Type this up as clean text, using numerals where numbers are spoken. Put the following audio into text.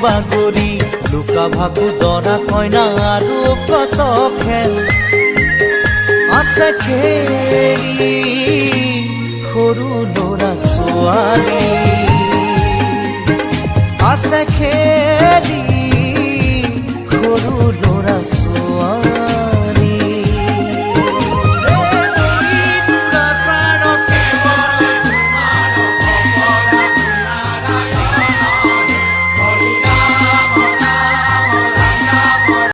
বাগৰি লুকা ভাকু দৰা কইনা আৰু কত খেল আছে খেলি সৰু ল'ৰা ছোৱালী আছে খেলি সৰু ল'ৰা ছোৱালী